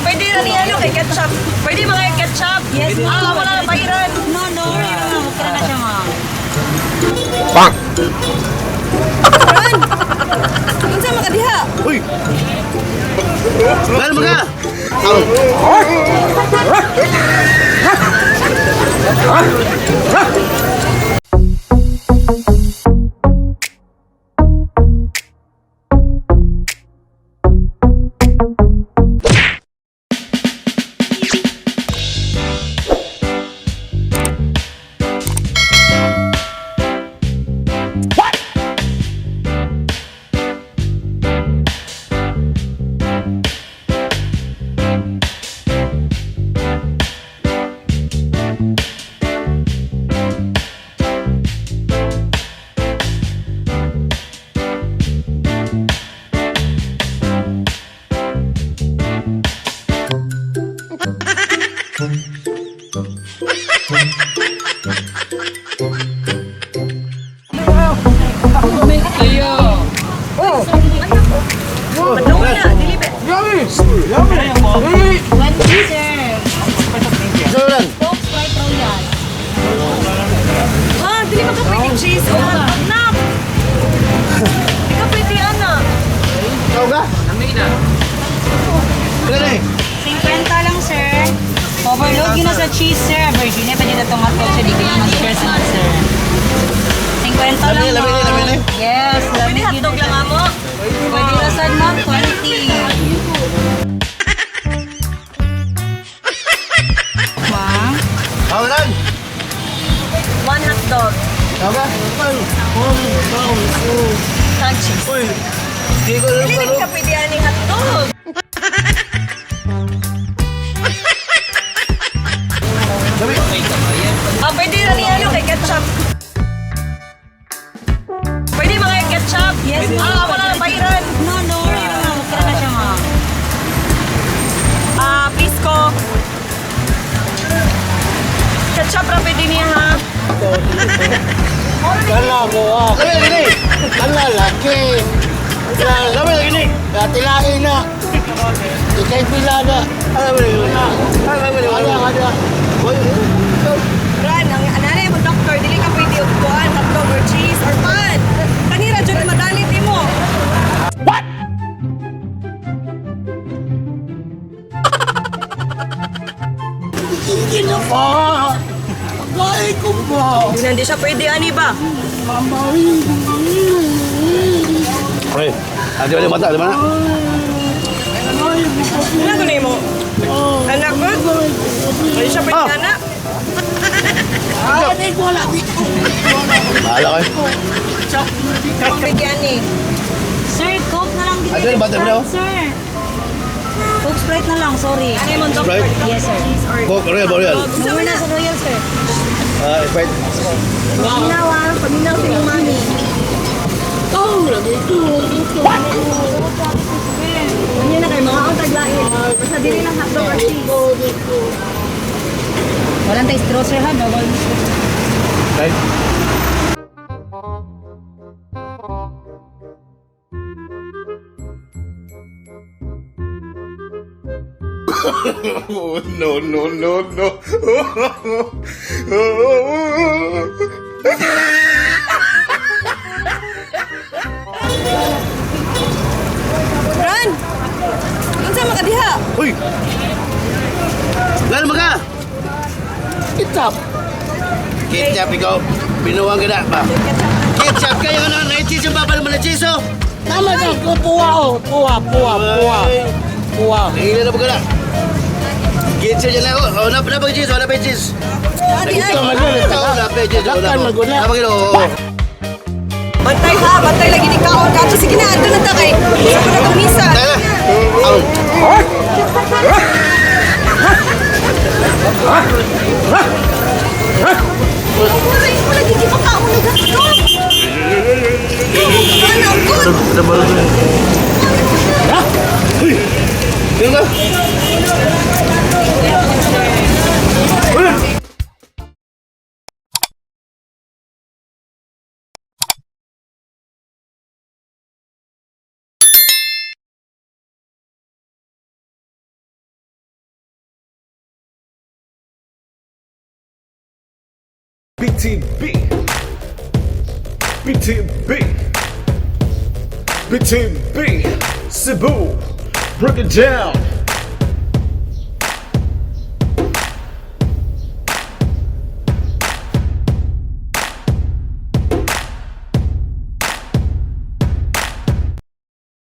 Pwede na niya kay ketchup. Pwede mga ketchup. Yes, ma'am. Wala na bayaran. No, no, huwag ka na siya, ma'am. Bang! Ron! Unsa makadiha? Uy! Well, mga! Madung na, dilibe. One sir. Sulan! Coke Sprite Royal. Dili ka pwede cheese o anak. Di ka pwede anak. Ikaw ka? Ilan eh? 50 lang, sir. Overload yun na sa cheese, sir. Virginia, pwede na tomato. So, di kayo mag-share sa mga, sir. 50 lang, Lamini, ma'am. lamini. Yes, Pwede lamig yun. hotdog lang amo. Pwede na sa ma'am, 20. Ma'am? Kawalan! One hotdog. Ikaw ka? Tag cheese. Uy! Di ko alam Dili ka pwede aning hotdog. Pwede na niya kay ketchup. Pwede mga ketchup. Yes, ma'am. Wala na bayaran. No, no, huwag ka na siya, ma'am. Pisco. Ketchup ra pwede niya ha. Kala mo ah! Kala gini! Kala laki! Kala laki ni! Katilain na! Ikay pilada! Kala mo rin! Kala mo rin! Kala! Ran, ang ananay mo doctor, dili ka pwede upuan, hotdog or cheese or pan. Kanira dyan na madalit mo. Hindi na pa! Pagkain ko pa! Hindi siya pwede, ani ba? Uy! Adi ba mata? Di ba na? Ano ko na mo? Anak ko? Hindi siya pwede, anak? Bahala kayo! Pwede, ani. Sir, Coke na lang. Ano yung bata mo daw? Sir. Coke Sprite na lang, sorry. Ano mo doctor? Sprite? Yes, sir. Coke, Royal, Royal. No, we're not sa Royal, sir. Sprite. Paminaw, paminaw sa yung mami. Ano na kayo, mga ang taglain. Basta dili lang hotdog or cheese. Walang tayo straw, sir, ha? Bawal. Right? Oh, no, no, no, no. Ran! Unsa makadiha? Uy! Lalo mga! Ketchup! Ketchup, ikaw. Binuwang ka na ba? Ketchup kayo na. Na-cheese yung babal mo na cheese, oh! Tama ka, puwa oh. Puwa. Nangilan na po ka na. Ketchup dyan lang, oh. Oh, napag cheese, oh. Napag cheese. Ani, Ito ani. maguna. Oh, napag cheese. Oh, Laktan maguna. napag ino, oh. Bantay ha, bantay lagi ni kaon ka. Sige na, andun na ta kay. Sa ko na itong misa. Tara! Wala, di pa kaon na gasto. Ano, good. Double. Yun ka? BTB, BTB, Cebu, break it down.